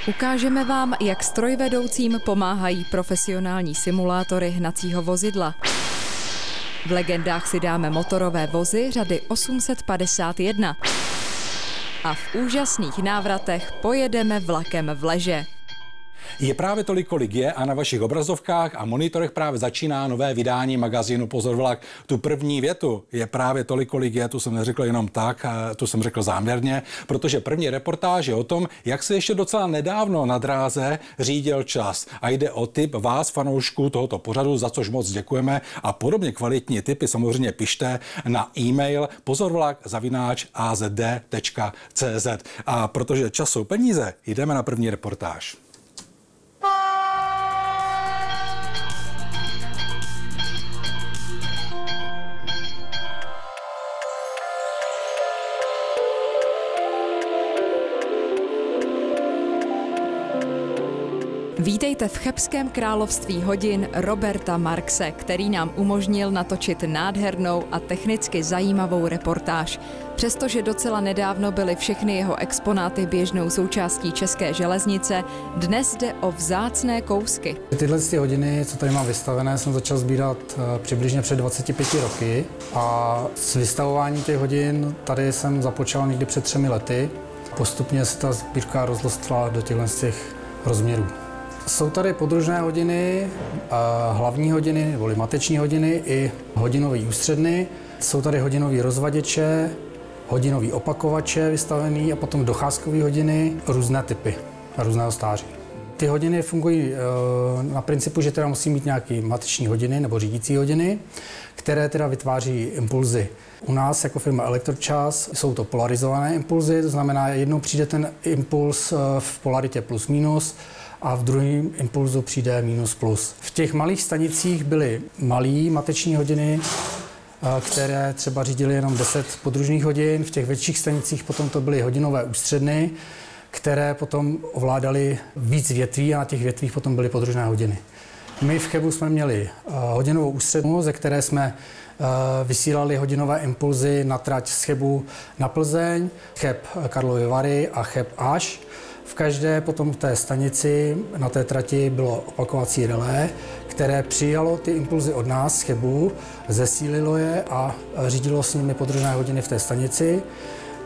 Ukážeme vám, jak strojvedoucím pomáhají profesionální simulátory hnacího vozidla. V legendách si dáme motorové vozy řady 851. A v úžasných návratech pojedeme vlakem v leže. Je právě tolik, kolik je, a na vašich obrazovkách a monitorech právě začíná nové vydání magazínu Pozor vlak. Tu první větu je právě tolik, kolik je, tu jsem neřekl jenom tak, tu jsem řekl záměrně, protože první reportáž je o tom, jak se ještě docela nedávno na dráze řídil čas. A jde o tip vás, fanoušků tohoto pořadu, za což moc děkujeme, a podobně kvalitní tipy samozřejmě pište na e-mail pozorvlak@azd.cz. A protože čas jsou peníze, jdeme na první reportáž. Vítejte v chebském království hodin Roberta Marxe, který nám umožnil natočit nádhernou a technicky zajímavou reportáž. Přestože docela nedávno byly všechny jeho exponáty běžnou součástí české železnice, dnes jde o vzácné kousky. Tyhle hodiny, co tady mám vystavené, jsem začal sbírat přibližně před 25 roky a s vystavováním těch hodin tady jsem započal někdy před 3 lety. Postupně se ta sbírka rozrostla do těch rozměrů. Jsou tady podružné hodiny, hlavní hodiny nebo mateční hodiny i hodinové ústředny. Jsou tady hodinové rozvaděče, hodinové opakovače vystavený a potom docházkové hodiny, různé typy a různého stáří. Ty hodiny fungují na principu, že teda musí mít nějaké mateční hodiny nebo řídící hodiny, které teda vytváří impulzy. U nás jako firma Elektročas jsou to polarizované impulzy, to znamená, jednou přijde ten impuls v polaritě plus minus, a v druhém impulzu přijde minus plus. V těch malých stanicích byly malé mateční hodiny, které třeba řídily jenom 10 podružných hodin. V těch větších stanicích potom to byly hodinové ústředny, které potom ovládaly víc větví a na těch větvích potom byly podružné hodiny. My v Chebu jsme měli hodinovou ústřednu, ze které jsme vysílali hodinové impulzy na trať z Chebu na Plzeň, Cheb Karlovy Vary a Cheb Aš. V každé potom té stanici na té trati bylo opakovací relé, které přijalo ty impulzy od nás z Chebu, zesílilo je a řídilo s nimi podružné hodiny v té stanici.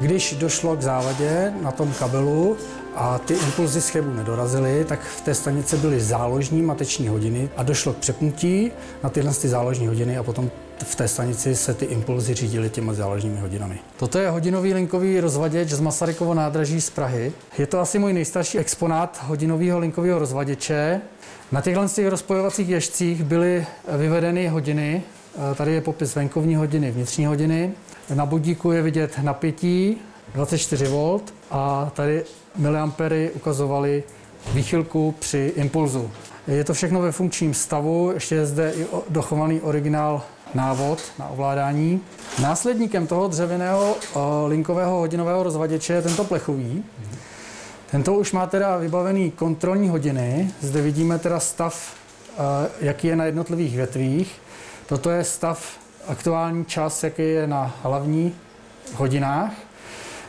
Když došlo k závadě na tom kabelu a ty impulzy z Chebu nedorazily, tak v té stanici byly záložní mateční hodiny a došlo k přepnutí na tyhle záložní hodiny a potom v té stanici se ty impulzy řídily těmi záložními hodinami. Toto je hodinový linkový rozvaděč z Masarykovo nádraží z Prahy. Je to asi můj nejstarší exponát hodinového linkového rozvaděče. Na těchto rozpojovacích ježcích byly vyvedeny hodiny. Tady je popis venkovní hodiny, vnitřní hodiny. Na budíku je vidět napětí 24 V a tady miliampery ukazovaly výchylku při impulzu. Je to všechno ve funkčním stavu, ještě je zde i dochovaný originál návod na ovládání. Následníkem toho dřevěného linkového hodinového rozvaděče je tento plechový. Tento už má teda vybavený kontrolní hodiny. Zde vidíme teda stav, jaký je na jednotlivých větvích. Toto je stav, aktuální čas, jaký je na hlavních hodinách.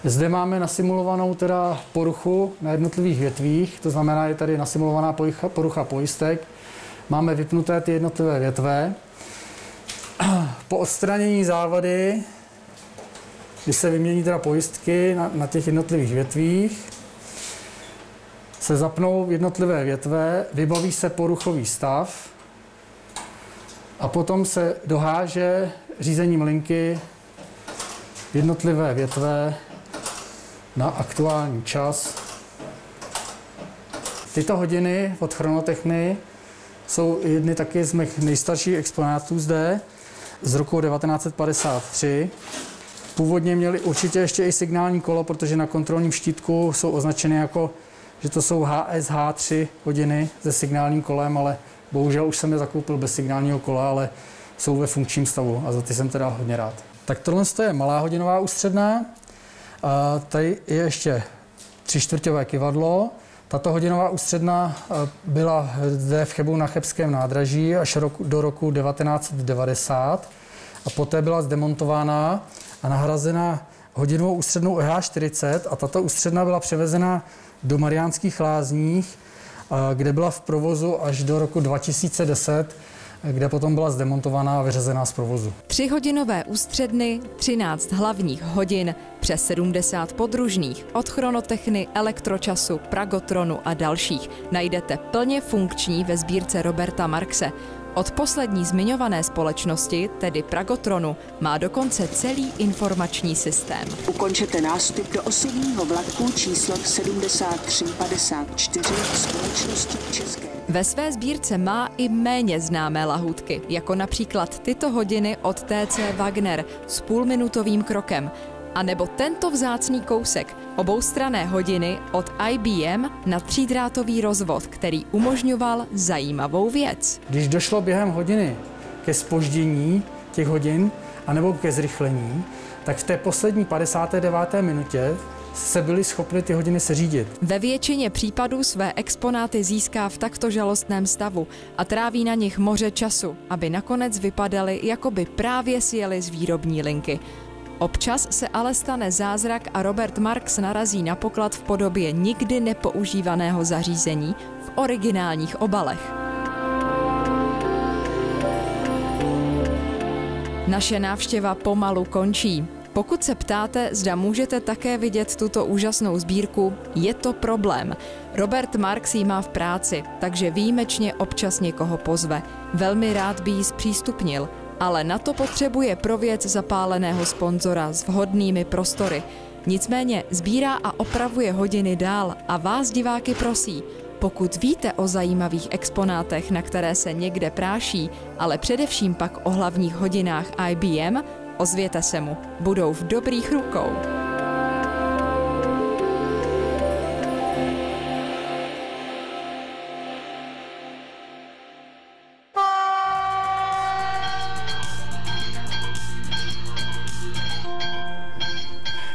Zde máme nasimulovanou teda poruchu na jednotlivých větvích, to znamená, je tady nasimulovaná porucha pojistek. Máme vypnuté ty jednotlivé větve. Po odstranění závady, když se vymění teda pojistky na těch jednotlivých větvích, se zapnou jednotlivé větve, vybaví se poruchový stav a potom se doháže řízením linky jednotlivé větve na aktuální čas. Tyto hodiny od Chronotechny jsou jedny taky z mých nejstarších exponátů zde, z roku 1953. Původně měli určitě ještě i signální kolo, protože na kontrolním štítku jsou označeny jako, že to jsou HSH3 hodiny se signálním kolem, ale bohužel už jsem je zakoupil bez signálního kola, ale jsou ve funkčním stavu a za ty jsem teda hodně rád. Tak tohle je malá hodinová ústředná. Tady je ještě 3/4 kyvadlo. Tato hodinová ústředna byla zde v Chebu na chebském nádraží až do roku 1990. a poté byla zdemontována a nahrazena hodinovou ústřednou EH40 a tato ústředna byla převezena do Mariánských Lázních, kde byla v provozu až do roku 2010, kde potom byla zdemontovaná a vyřazená z provozu. 3hodinové ústředny, 13 hlavních hodin, přes 70 podružných, od chronotechny, elektročasu, pragotronu a dalších najdete plně funkční ve sbírce Roberta Marxe. Od poslední zmiňované společnosti, tedy Pragotronu, má dokonce celý informační systém. Ukončete nástup do osobního vlaku číslo 7354 společnosti České. Ve své sbírce má i méně známé lahůdky, jako například tyto hodiny od TC Wagner s půlminutovým krokem, a nebo tento vzácný kousek, oboustranné hodiny od IBM na třídrátový rozvod, který umožňoval zajímavou věc. Když došlo během hodiny ke zpoždění těch hodin anebo ke zrychlení, tak v té poslední 59. minutě se byli schopni ty hodiny seřídit. Ve většině případů své exponáty získá v takto žalostném stavu a tráví na nich moře času, aby nakonec vypadaly, jako by právě sjeli z výrobní linky. Občas se ale stane zázrak a Robert Marx narazí na poklad v podobě nikdy nepoužívaného zařízení v originálních obalech. Naše návštěva pomalu končí. Pokud se ptáte, zda můžete také vidět tuto úžasnou sbírku, je to problém. Robert Marx ji má v práci, takže výjimečně občas někoho pozve. Velmi rád by ji zpřístupnil, ale na to potřebuje pro věc zapáleného sponzora s vhodnými prostory. Nicméně sbírá a opravuje hodiny dál a vás, diváky, prosí, pokud víte o zajímavých exponátech, na které se někde práší, ale především pak o hlavních hodinách IBM, ozvěte se mu, budou v dobrých rukou.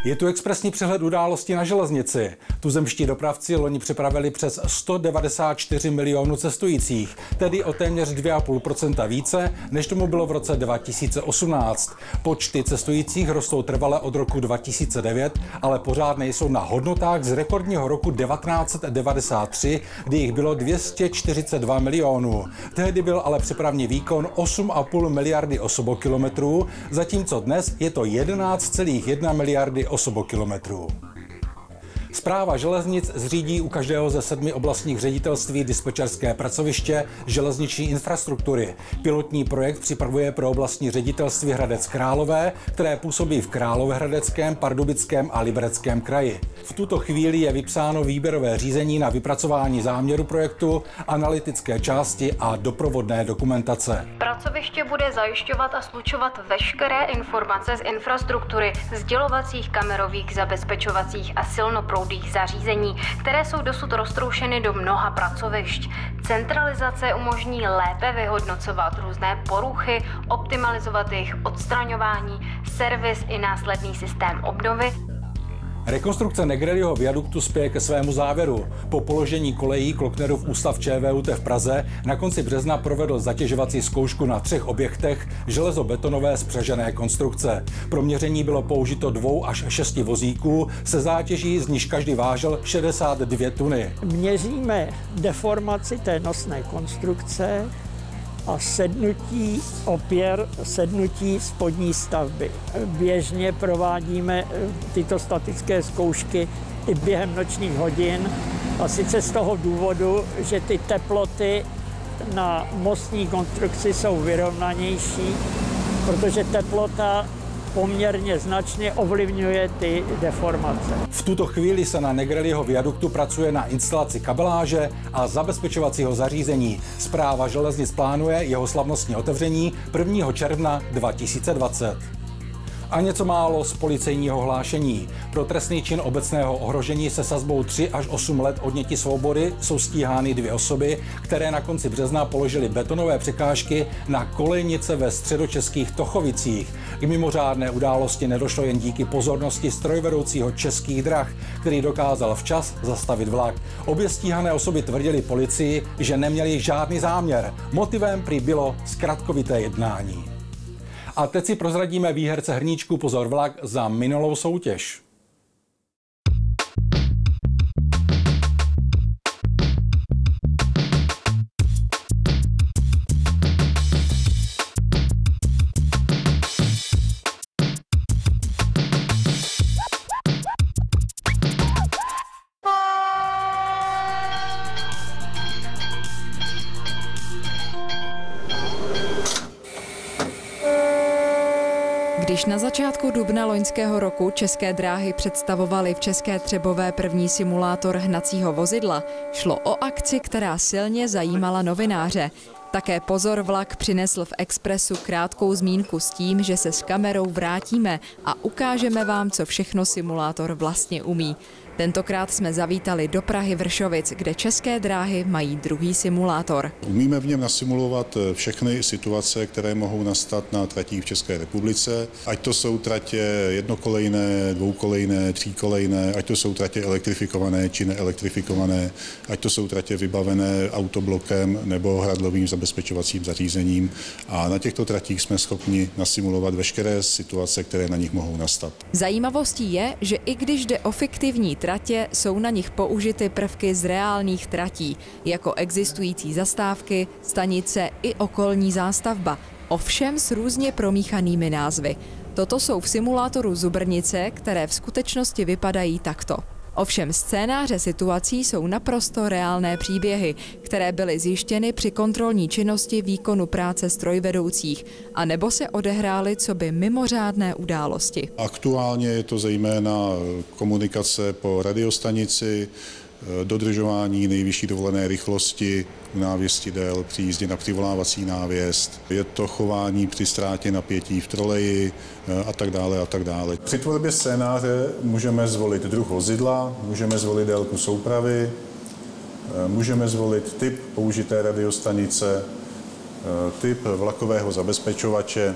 Je tu expresní přehled událostí na železnici. Tuzemští dopravci loni přepravili přes 194 milionů cestujících, tedy o téměř 2,5% více, než tomu bylo v roce 2018. Počty cestujících rostou trvale od roku 2009, ale pořád nejsou na hodnotách z rekordního roku 1993, kdy jich bylo 242 milionů. Tehdy byl ale přepravní výkon 8,5 miliardy osobokilometrů, zatímco dnes je to 11,1 miliardy osobokilometrů. Správa železnic zřídí u každého ze 7 oblastních ředitelství dispečerské pracoviště železniční infrastruktury. Pilotní projekt připravuje pro oblastní ředitelství Hradec Králové, které působí v Královéhradeckém, Pardubickém a Libereckém kraji. V tuto chvíli je vypsáno výběrové řízení na vypracování záměru projektu, analytické části a doprovodné dokumentace. Pracoviště bude zajišťovat a slučovat veškeré informace z infrastruktury, sdělovacích, kamerových, zabezpečovacích a silnoproudových zařízení, které jsou dosud roztroušeny do mnoha pracovišť. Centralizace umožní lépe vyhodnocovat různé poruchy, optimalizovat jejich odstraňování, servis i následný systém obnovy. Rekonstrukce Negrelliho viaduktu spěje ke svému závěru. Po položení kolejí Klocknerův ústav ČVUT v Praze na konci března provedl zatěžovací zkoušku na 3 objektech železobetonové spřežené konstrukce. Pro měření bylo použito 2 až 6 vozíků se zátěží, z níž každý vážil 62 tuny. Měříme deformaci té nosné konstrukce a sednutí opěr, sednutí spodní stavby. Běžně provádíme tyto statické zkoušky i během nočních hodin, a sice z toho důvodu, že ty teploty na mostní konstrukci jsou vyrovnanější, protože teplota poměrně značně ovlivňuje ty deformace. V tuto chvíli se na Negrelliho viaduktu pracuje na instalaci kabeláže a zabezpečovacího zařízení. Správa železnic plánuje jeho slavnostní otevření 1. června 2020. A něco málo z policejního hlášení. Pro trestný čin obecného ohrožení se sazbou 3 až 8 let odnětí svobody jsou stíhány 2 osoby, které na konci března položily betonové překážky na kolejnice ve středočeských Tochovicích. K mimořádné události nedošlo jen díky pozornosti strojvedoucího Českých drah, který dokázal včas zastavit vlak. Obě stíhané osoby tvrdili policii, že neměli žádný záměr. Motivem prý bylo zkratkovité jednání. A teď si prozradíme výherce hrníčku Pozor vlak za minulou soutěž. Když na začátku dubna loňského roku České dráhy představovaly v České Třebové první simulátor hnacího vozidla, šlo o akci, která silně zajímala novináře. Také Pozor vlak přinesl v Expressu krátkou zmínku s tím, že se s kamerou vrátíme a ukážeme vám, co všechno simulátor vlastně umí. Tentokrát jsme zavítali do Prahy Vršovic, kde České dráhy mají druhý simulátor. Umíme v něm nasimulovat všechny situace, které mohou nastat na tratích v České republice. Ať to jsou tratě jednokolejné, dvoukolejné, tříkolejné, ať to jsou tratě elektrifikované či neelektrifikované, ať to jsou tratě vybavené autoblokem nebo hradlovým zabezpečovacím zařízením. A na těchto tratích jsme schopni nasimulovat veškeré situace, které na nich mohou nastat. Zajímavostí je, že i když jde o fiktivní tratě, jsou na nich použity prvky z reálných tratí, jako existující zastávky, stanice i okolní zástavba, ovšem s různě promíchanými názvy. Toto jsou v simulátoru Zubrnice, které v skutečnosti vypadají takto. Ovšem scénáře situací jsou naprosto reálné příběhy, které byly zjištěny při kontrolní činnosti výkonu práce strojvedoucích, a nebo se odehrály coby mimořádné události. Aktuálně je to zejména komunikace po radiostanici, dodržování nejvyšší dovolené rychlosti u návěstidel při jízdě na přivolávací návěst. Je to chování při ztrátě napětí v troleji a tak dále a tak dále. Při tvorbě scénáře můžeme zvolit druh vozidla, můžeme zvolit délku soupravy, můžeme zvolit typ použité radiostanice, typ vlakového zabezpečovače.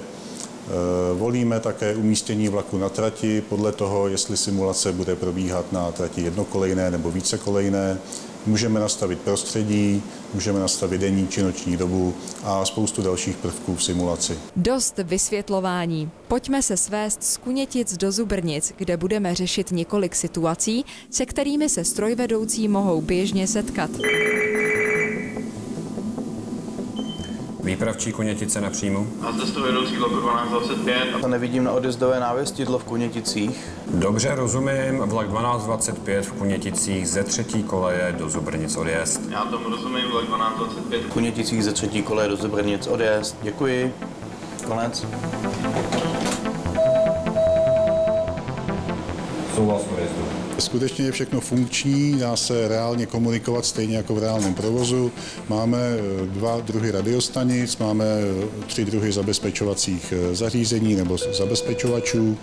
Volíme také umístění vlaku na trati podle toho, jestli simulace bude probíhat na trati jednokolejné nebo vícekolejné. Můžeme nastavit prostředí, můžeme nastavit denní či noční dobu a spoustu dalších prvků v simulaci. Dost vysvětlování. Pojďme se svést z Kunětic do Zubrnic, kde budeme řešit několik situací, se kterými se strojvedoucí mohou běžně setkat. Výpravčí Kunětice na příjmu. A zde strojvedoucí vlak 1225. To nevidím na odjezdové návěstidlo v Kuněticích. Dobře, rozumím. Vlak 1225 v Kuněticích ze třetí koleje do Zubrnic odjezd. Já tomu rozumím, vlak 1225. V Kuněticích ze třetí koleje do Zubrnic odjezd. Děkuji. Konec. Souhlas odjezdu. Skutečně je všechno funkční, dá se reálně komunikovat stejně jako v reálném provozu. Máme 2 druhy radiostanic, máme 3 druhy zabezpečovacích zařízení nebo zabezpečovačů,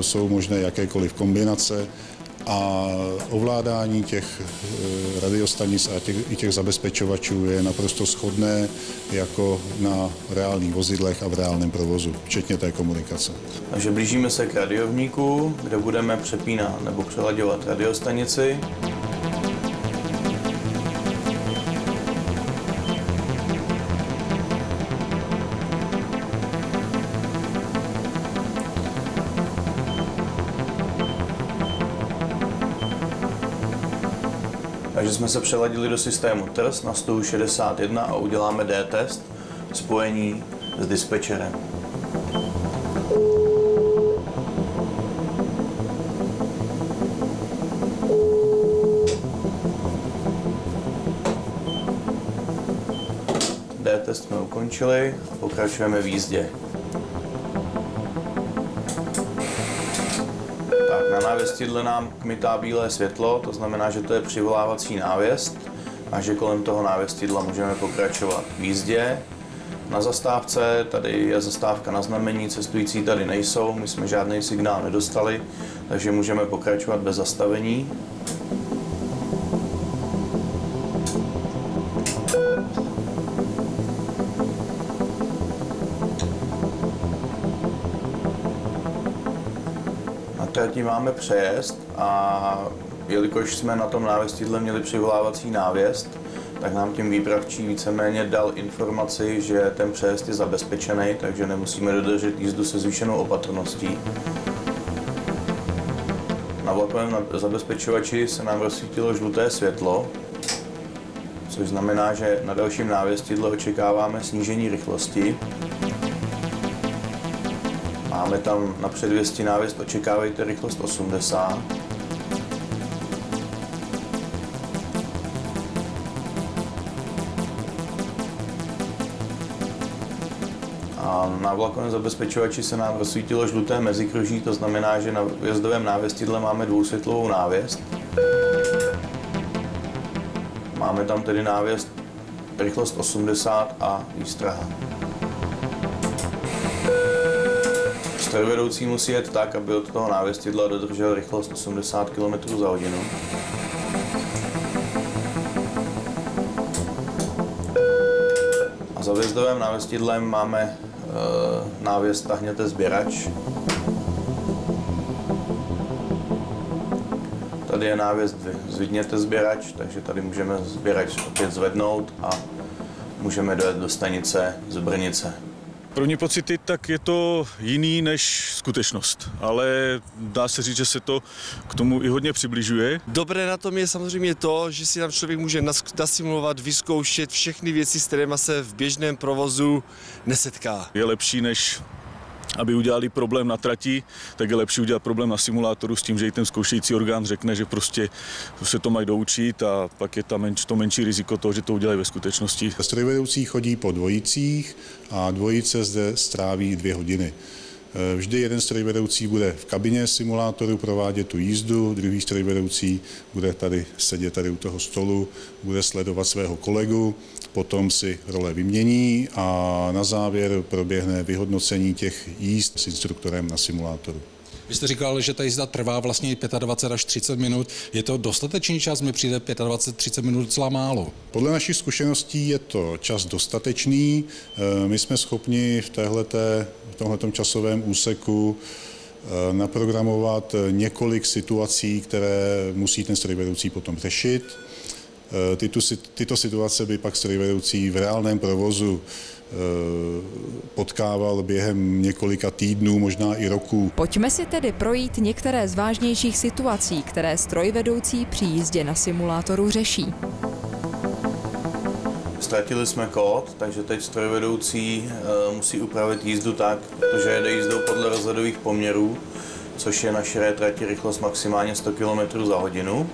jsou možné jakékoliv kombinace a ovládání těch radiostanic a těch zabezpečovačů je naprosto shodné jako na reálných vozidlech a v reálném provozu, včetně té komunikace. Takže blížíme se k radiovníku, kde budeme přepínat nebo přelaďovat radiostanici. Takže jsme se přeladili do systému TRS na 161 a uděláme D-test spojení s dispečerem. D-test jsme ukončili a pokračujeme v jízdě. Na návěstidle nám kmitá bílé světlo, to znamená, že to je přivolávací návěst a že kolem toho návěstidla můžeme pokračovat v jízdě. Na zastávce, tady je zastávka na znamení, cestující tady nejsou, my jsme žádný signál nedostali, takže můžeme pokračovat bez zastavení. Tím máme přejezd a jelikož jsme na tom návěstidle měli přivolávací návěst, tak nám tím výpravčí víceméně dal informaci, že ten přejezd je zabezpečený, takže nemusíme dodržet jízdu se zvýšenou opatrností. Na vlakovém zabezpečovači se nám rozsvítilo žluté světlo, což znamená, že na dalším návěstidle očekáváme snížení rychlosti. Máme tam na předvěstí návěst očekávejte rychlost 80. A na vlakovém zabezpečovači se nám rozsvítilo žluté mezikruží, to znamená, že na vjezdovém návěstidle máme dvousvětlovou návěst. Máme tam tedy návěst rychlost 80 a výstraha. Strojvedoucí musí jet tak, aby od toho návěstidla dodržel rychlost 80 km za hodinu. A za vjezdovém návěstidlem máme návěst tahněte sběrač. Tady je návěst zvedněte sběrač, takže tady můžeme sběrač opět zvednout a můžeme dojet do stanice Zubrnice. První pocity, tak je to jiný než skutečnost, ale dá se říct, že se to k tomu i hodně přibližuje. Dobré na tom je samozřejmě to, že si tam člověk může nasimulovat, vyzkoušet všechny věci, s kterými se v běžném provozu nesetká. Je lepší, než aby udělali problém na trati, tak je lepší udělat problém na simulátoru s tím, že i ten zkoušející orgán řekne, že prostě se to mají doučit a pak je tam to menší riziko toho, že to udělají ve skutečnosti. Strojvedoucí chodí po dvojicích a dvojice zde stráví 2 hodiny. Vždy jeden strojvedoucí bude v kabině simulátoru provádět tu jízdu, druhý strojvedoucí bude tady sedět tady u toho stolu, bude sledovat svého kolegu, potom si role vymění a na závěr proběhne vyhodnocení těch jízd s instruktorem na simulátoru. Vy jste říkal, že ta jízda trvá vlastně 25 až 30 minut. Je to dostatečný čas? Mi přijde 25-30 minut docela málo. Podle našich zkušeností je to čas dostatečný. My jsme schopni v tomhletom časovém úseku naprogramovat několik situací, které musí ten strojvedoucí potom řešit. Tyto situace by pak strojvedoucí v reálném provozu potkával během několika týdnů, možná i roků. Pojďme si tedy projít některé z vážnějších situací, které strojvedoucí při jízdě na simulátoru řeší. Ztratili jsme kód, takže teď strojvedoucí musí upravit jízdu tak, protože jede jízdou podle rozhledových poměrů, což je na širé trati rychlost maximálně 100 km za hodinu.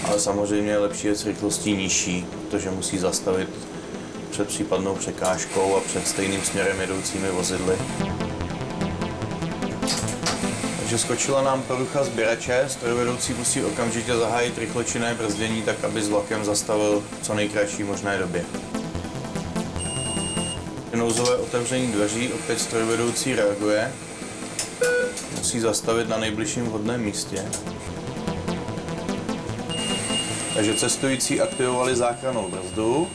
Ale samozřejmě je lepší jet s rychlostí nižší, protože musí zastavit před případnou překážkou a před stejným směrem jedoucími vozidly. Takže skočila nám porucha sběrače, strojvedoucí musí okamžitě zahájit rychločinné brzdění tak, aby s vlakem zastavil v co nejkratší možné době. Nouzové otevření dveří, opět strojvedoucí reaguje, musí zastavit na nejbližším vhodném místě. Takže cestující aktivovali záchrannou brzdu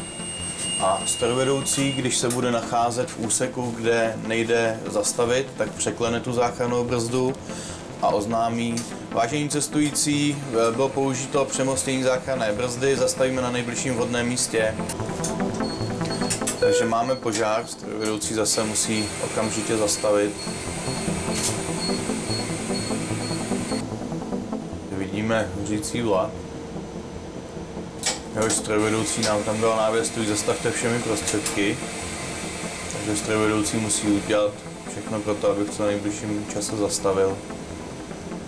a strojvedoucí, když se bude nacházet v úseku, kde nejde zastavit, tak překlene tu záchrannou brzdu a oznámí: vážení cestující, bylo použito přemostění záchranné brzdy, zastavíme na nejbližším vhodném místě. Takže máme požár, strojvedoucí zase musí okamžitě zastavit. Vidíme hořící vlak. Jehož strojvedoucí nám tam dal návěst, zastavte všemi prostředky. Takže strojvedoucí musí udělat všechno pro to, aby v co nejbližším čase zastavil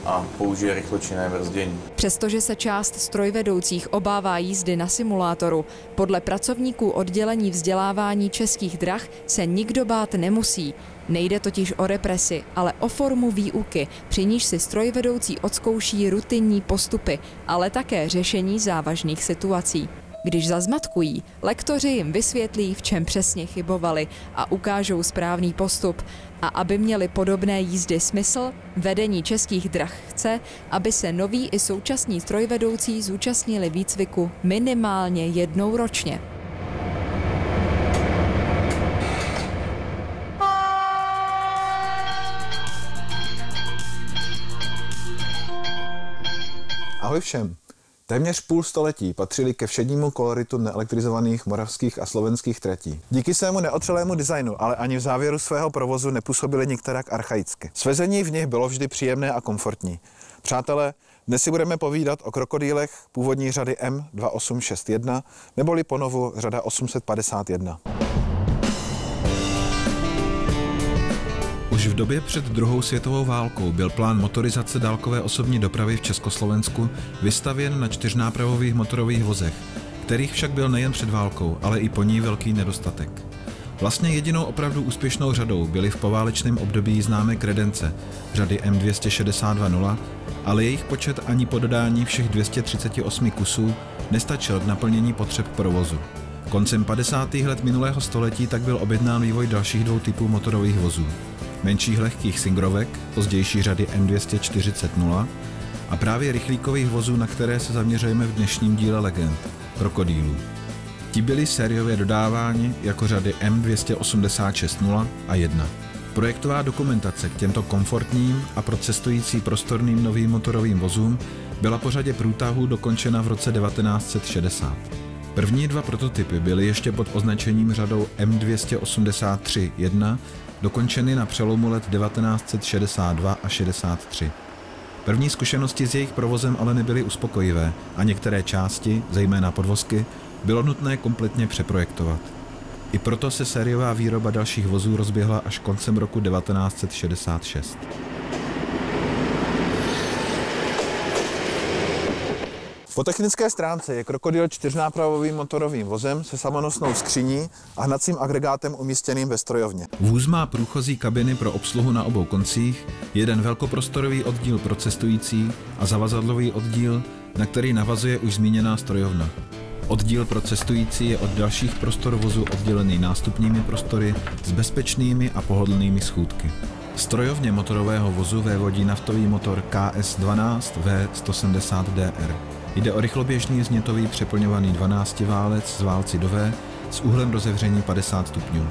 a použije rychločinné brzdění. Přestože se část strojvedoucích obává jízdy na simulátoru, podle pracovníků oddělení vzdělávání Českých drah se nikdo bát nemusí. Nejde totiž o represi, ale o formu výuky, při níž si strojvedoucí odzkouší rutinní postupy, ale také řešení závažných situací. Když zazmatkují, lektoři jim vysvětlí, v čem přesně chybovali a ukážou správný postup. A aby měli podobné jízdy smysl, vedení Českých drah chce, aby se noví i současní strojvedoucí zúčastnili výcviku minimálně jednou ročně. Ahoj všem. Téměř půl století patřili ke všednímu koloritu neelektrizovaných moravských a slovenských tratí. Díky svému neotřelému designu, ale ani v závěru svého provozu nepůsobili nikterak archaicky. Svezení v nich bylo vždy příjemné a komfortní. Přátelé, dnes si budeme povídat o krokodýlech původní řady M2861, neboli ponovu řada 851. Už v době před druhou světovou válkou byl plán motorizace dálkové osobní dopravy v Československu vystavěn na 4nápravových motorových vozech, kterých však byl nejen před válkou, ale i po ní velký nedostatek. Vlastně jedinou opravdu úspěšnou řadou byly v poválečném období známé kredence řady M262.0, ale jejich počet ani po dodání všech 238 kusů nestačil k naplnění potřeb provozu. Koncem 50. let minulého století tak byl objednán vývoj dalších dvou typů motorových vozů. Menších lehkých singrovek, pozdější řady M240.0 a právě rychlíkových vozů, na které se zaměřujeme v dnešním díle Legend, krokodýlů. Ti byli sériově dodáváni jako řady M286.0 a 1. Projektová dokumentace k těmto komfortním a pro cestující prostorným novým motorovým vozům byla po řadě průtahů dokončena v roce 1960. První dva prototypy byly ještě pod označením řadou M283.1 dokončeny na přelomu let 1962 a 63. První zkušenosti s jejich provozem ale nebyly uspokojivé a některé části, zejména podvozky, bylo nutné kompletně přeprojektovat. I proto se sériová výroba dalších vozů rozběhla až koncem roku 1966. Po technické stránce je krokodýl 4nápravovým motorovým vozem se samonosnou skříní a hnacím agregátem umístěným ve strojovně. Vůz má průchozí kabiny pro obsluhu na obou koncích, jeden velkoprostorový oddíl pro cestující a zavazadlový oddíl, na který navazuje už zmíněná strojovna. Oddíl pro cestující je od dalších prostor vozu oddělený nástupními prostory s bezpečnými a pohodlnými schůdky. Strojovně motorového vozu vévodí naftový motor KS12 V170DR. Jde o rychloběžný vznětový přeplňovaný 12válec s válci do V s úhlem rozevření 50 stupňů.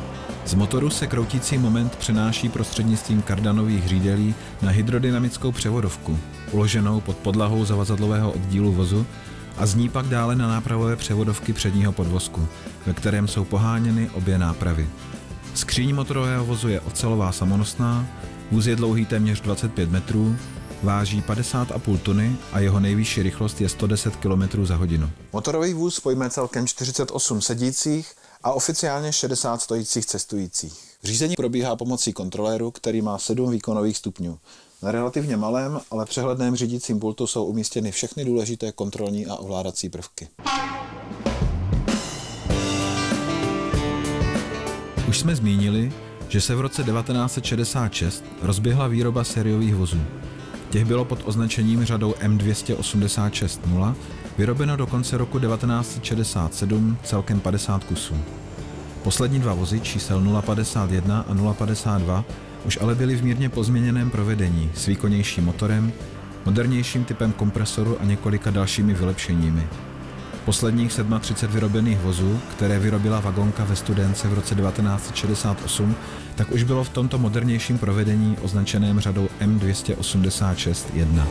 Z motoru se kroutící moment přenáší prostřednictvím kardanových řídelí na hydrodynamickou převodovku, uloženou pod podlahou zavazadlového oddílu vozu, a z ní pak dále na nápravové převodovky předního podvozku, ve kterém jsou poháněny obě nápravy. Skříň motorového vozu je ocelová samonosná, vůz je dlouhý téměř 25 metrů, váží 50,5 tuny a jeho nejvyšší rychlost je 110 km za hodinu. Motorový vůz pojme celkem 48 sedících a oficiálně 60 stojících cestujících. Řízení probíhá pomocí kontroléru, který má 7 výkonových stupňů. Na relativně malém, ale přehledném řídícím pultu jsou umístěny všechny důležité kontrolní a ovládací prvky. Už jsme zmínili, že se v roce 1966 rozběhla výroba sériových vozů. Těch bylo pod označením řadou M286.0 vyrobeno do konce roku 1967 celkem 50 kusů. Poslední dva vozy čísel 051 a 052 už ale byly v mírně pozměněném provedení s výkonnějším motorem, modernějším typem kompresoru a několika dalšími vylepšeními. Posledních 37 vyrobených vozů, které vyrobila Vagonka ve Studénce v roce 1968, tak už bylo v tomto modernějším provedení označeném řadou M286.1.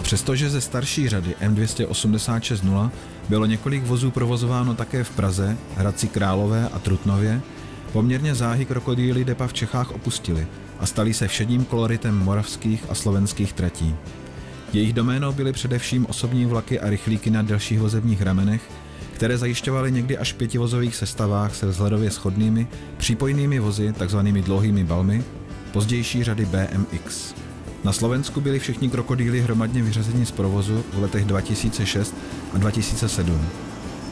Přestože ze starší řady M286.0 bylo několik vozů provozováno také v Praze, Hradci Králové a Trutnově, poměrně záhy krokodýly depa v Čechách opustili a stali se všedním koloritem moravských a slovenských tratí. Jejich doménou byly především osobní vlaky a rychlíky na delších vozebních ramenech, které zajišťovaly někdy až v 5vozových sestavách se vzhledově shodnými přípojnými vozy, takzvanými dlouhými balmy, pozdější řady BMX. Na Slovensku byli všichni krokodýly hromadně vyřazeni z provozu v letech 2006 a 2007.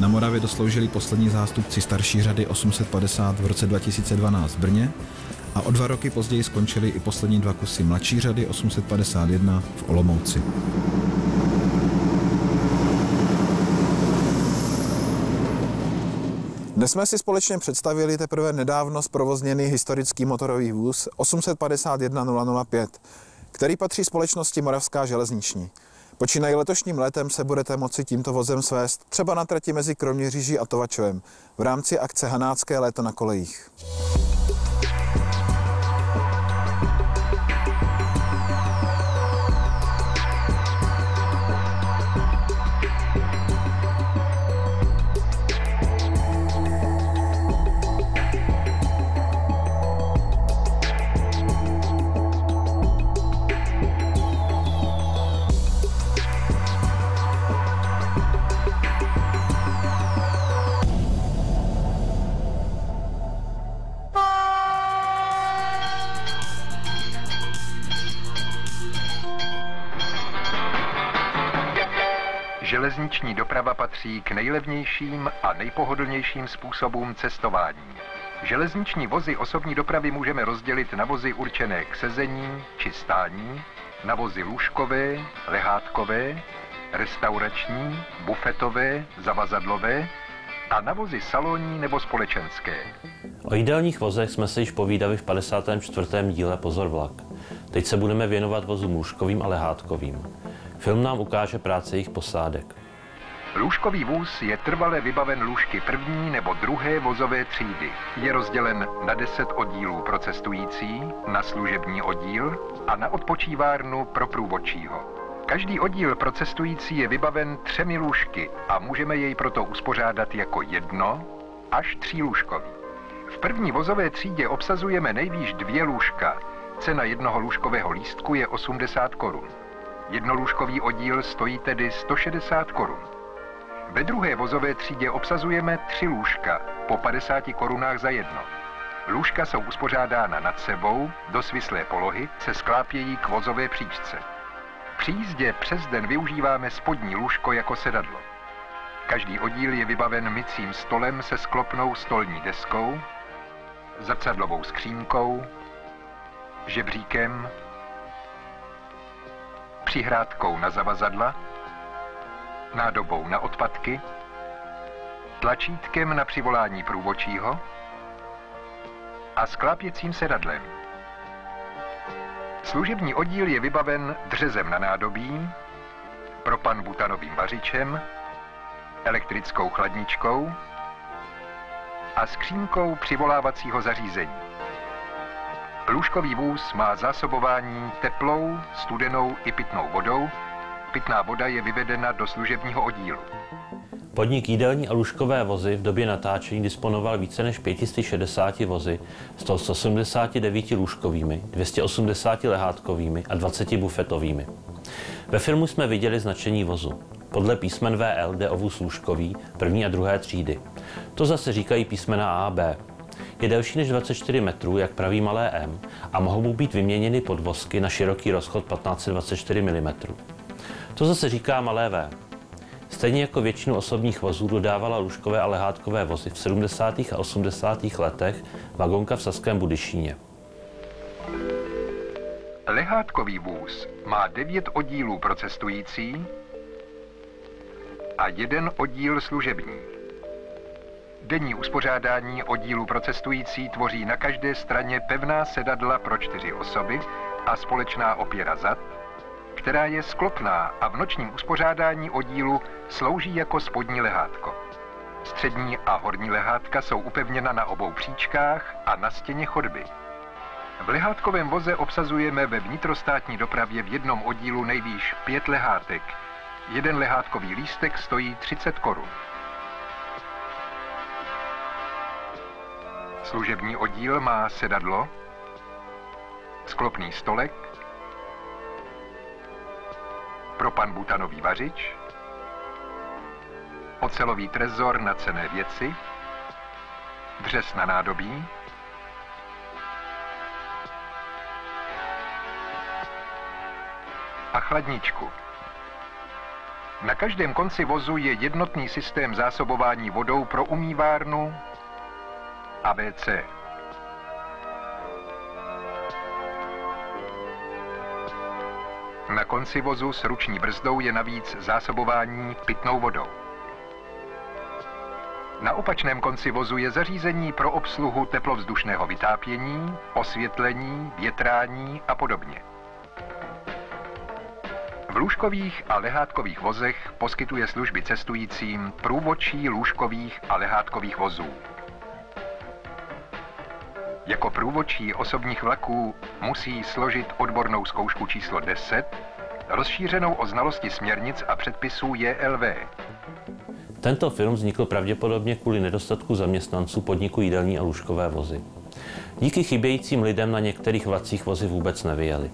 Na Moravě dosloužili poslední zástupci starší řady 850 v roce 2012 v Brně a o 2 roky později skončili i poslední 2 kusy mladší řady 851 v Olomouci. Dnes jsme si společně představili teprve nedávno zprovozněný historický motorový vůz 851 005, který patří společnosti Moravská železniční. Počínají letošním létem se budete moci tímto vozem svést třeba na trati mezi Kroměříží a Tovačovem v rámci akce Hanácké léto na kolejích. Železniční doprava patří k nejlevnějším a nejpohodlnějším způsobům cestování. Železniční vozy osobní dopravy můžeme rozdělit na vozy určené k sezení či stání, na vozy lůžkové, lehátkové, restaurační, bufetové, zavazadlové a na vozy salonní nebo společenské. O jídelních vozech jsme se již povídali v 54. díle Pozor vlak. Teď se budeme věnovat vozům lůžkovým a lehátkovým. Film nám ukáže práci jejich posádek. Lůžkový vůz je trvale vybaven lůžky první nebo druhé vozové třídy. Je rozdělen na 10 oddílů pro cestující, na služební oddíl a na odpočívárnu pro průvodčího. Každý oddíl pro cestující je vybaven 3 lůžky a můžeme jej proto uspořádat jako 1 až 3 lůžkový. V první vozové třídě obsazujeme nejvýš 2 lůžka. Cena jednoho lůžkového lístku je 80 korun. Jednolůžkový oddíl stojí tedy 160 korun. Ve druhé vozové třídě obsazujeme 3 lůžka po 50 korunách za jedno. Lůžka jsou uspořádána nad sebou do svislé polohy, se sklápějí k vozové příčce. Při jízdě přes den využíváme spodní lůžko jako sedadlo. Každý oddíl je vybaven mycím stolem se sklopnou stolní deskou, zrcadlovou skřínkou, žebříkem, přihrádkou na zavazadla, nádobou na odpadky, tlačítkem na přivolání průvodčího a sklápěcím sedadlem. Služební oddíl je vybaven dřezem na nádobí, propan-butanovým vařičem, elektrickou chladničkou a skřínkou přivolávacího zařízení. Lůžkový vůz má zásobování teplou, studenou i pitnou vodou. Pitná voda je vyvedena do služebního oddílu. Podnik jídelní a lůžkové vozy v době natáčení disponoval více než 560 vozy, z toho 179 lůžkovými, 280 lehátkovými a 20 bufetovými. Ve filmu jsme viděli značení vozu. Podle písmen VL jde o vůz lůžkový, první a druhé třídy. To zase říkají písmena A a B. Je delší než 24 metrů, jak praví malé M, a mohou mu být vyměněny podvozky na široký rozchod 1524 mm. To zase říká malé V. Stejně jako většinu osobních vozů dodávala lůžkové a lehátkové vozy v 70. a 80. letech vagonka v Saském Budyšíně. Lehátkový vůz má 9 oddílů pro cestující a 1 oddíl služební. Denní uspořádání oddílu pro cestující tvoří na každé straně pevná sedadla pro 4 osoby a společná opěra zad, která je sklopná a v nočním uspořádání oddílu slouží jako spodní lehátko. Střední a horní lehátka jsou upevněna na obou příčkách a na stěně chodby. V lehátkovém voze obsazujeme ve vnitrostátní dopravě v jednom oddílu nejvýš 5 lehátek. 1 lehátkový lístek stojí 30 korun. Služební oddíl má sedadlo, sklopný stolek, propan-butanový vařič, ocelový trezor na cenné věci, dřez na nádobí, a chladničku. Na každém konci vozu je jednotný systém zásobování vodou pro umývárnu ABC. Na konci vozu s ruční brzdou je navíc zásobování pitnou vodou. Na opačném konci vozu je zařízení pro obsluhu teplovzdušného vytápění, osvětlení, větrání a podobně. V lůžkových a lehátkových vozech poskytuje služby cestujícím průvodčí lůžkových a lehátkových vozů. Jako průvodčí osobních vlaků musí složit odbornou zkoušku číslo 10, rozšířenou o znalosti směrnic a předpisů JLV. Tento film vznikl pravděpodobně kvůli nedostatku zaměstnanců podniku jídelní a lůžkové vozy. Díky chybějícím lidem na některých vlacích vozy vůbec nevyjeli.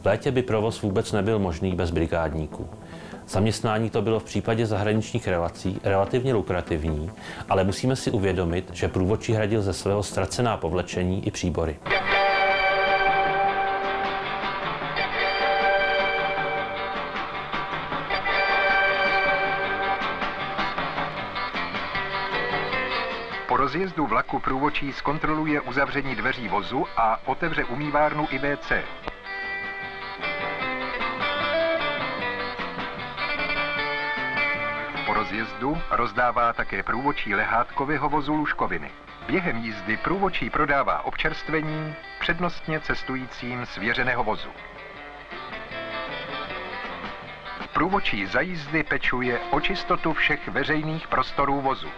V létě by provoz vůbec nebyl možný bez brigádníků. Zaměstnání to bylo v případě zahraničních relací relativně lukrativní, ale musíme si uvědomit, že průvodčí hradil ze svého ztracená povlečení i příbory. Po rozjezdu vlaku průvodčí zkontroluje uzavření dveří vozu a otevře umývárnu i WC. Po rozjezdu rozdává také průvodčí lehátkového vozu lůžkoviny. Během jízdy průvodčí prodává občerstvení přednostně cestujícím svěřeného vozu. Průvodčí za jízdy pečuje o čistotu všech veřejných prostorů vozu.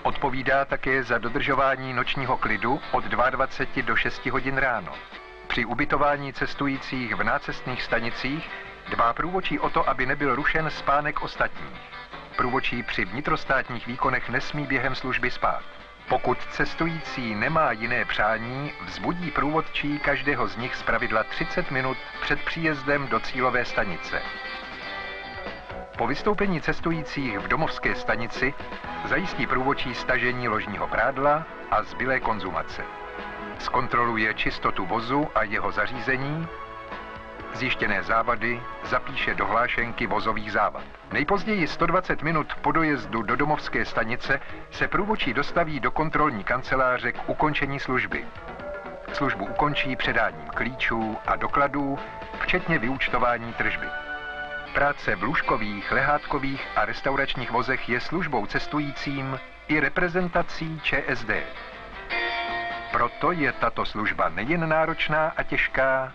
Odpovídá také za dodržování nočního klidu od 22 do 6 hodin ráno. Při ubytování cestujících v nácestných stanicích dbá průvodčí o to, aby nebyl rušen spánek ostatních. Průvodčí při vnitrostátních výkonech nesmí během služby spát. Pokud cestující nemá jiné přání, vzbudí průvodčí každého z nich zpravidla 30 minut před příjezdem do cílové stanice. Po vystoupení cestujících v domovské stanici zajistí průvodčí stažení ložního prádla a zbylé konzumace. Zkontroluje čistotu vozu a jeho zařízení, zjištěné závady zapíše do hlášenky vozových závad. Nejpozději 120 minut po dojezdu do domovské stanice se průvodčí dostaví do kontrolní kanceláře k ukončení služby. Službu ukončí předáním klíčů a dokladů, včetně vyúčtování tržby. Práce v lůžkových, lehátkových a restauračních vozech je službou cestujícím i reprezentací ČSD. Proto je tato služba nejen náročná a těžká,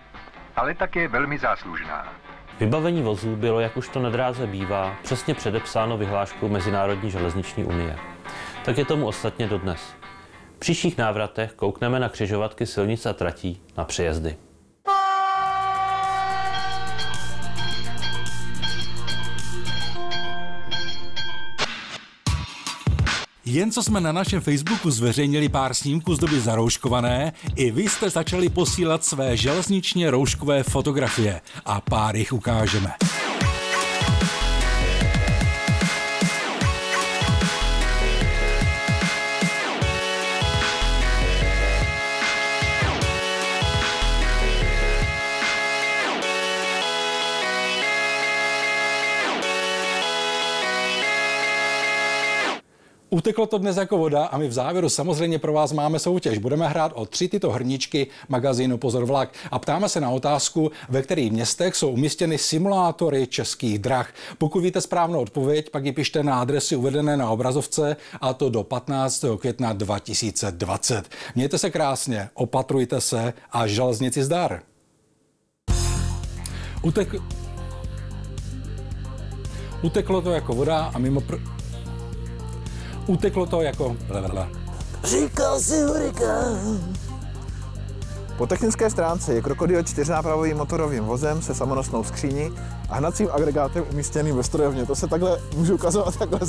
ale také velmi záslužná. Vybavení vozů bylo, jak už to na dráze bývá, přesně předepsáno vyhláškou Mezinárodní železniční unie. Tak je tomu ostatně dodnes. V příštích návratech koukneme na křižovatky silnic a tratí, na přejezdy. Jen co jsme na našem Facebooku zveřejnili pár snímků z doby zarouškované, i vy jste začali posílat své železničně rouškové fotografie a pár jich ukážeme. Uteklo to dnes jako voda a my v závěru samozřejmě pro vás máme soutěž. Budeme hrát o 3 tyto hrníčky magazínu Pozor vlak a ptáme se na otázku, ve kterých městech jsou umístěny simulátory českých drah. Pokud víte správnou odpověď, pak ji pište na adresy uvedené na obrazovce a to do 15. května 2020. Mějte se krásně, opatrujte se a železnici zdar. Uteklo to jako voda a mimo... Uteklo to jako... Říkal si hurikán. Po technické stránce je krokodýl 4nápravovým motorovým vozem se samonosnou skříní a hnacím agregátem umístěným ve strojovně. To se takhle můžu ukazovat takhle.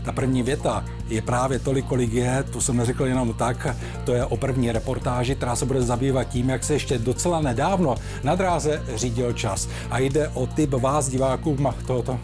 Ta první věta je právě tolik, kolik je, to jsem neřekl jenom tak, to je o první reportáži, která se bude zabývat tím, jak se ještě docela nedávno na dráze řídil čas. A jde o typ vás, diváků, tohoto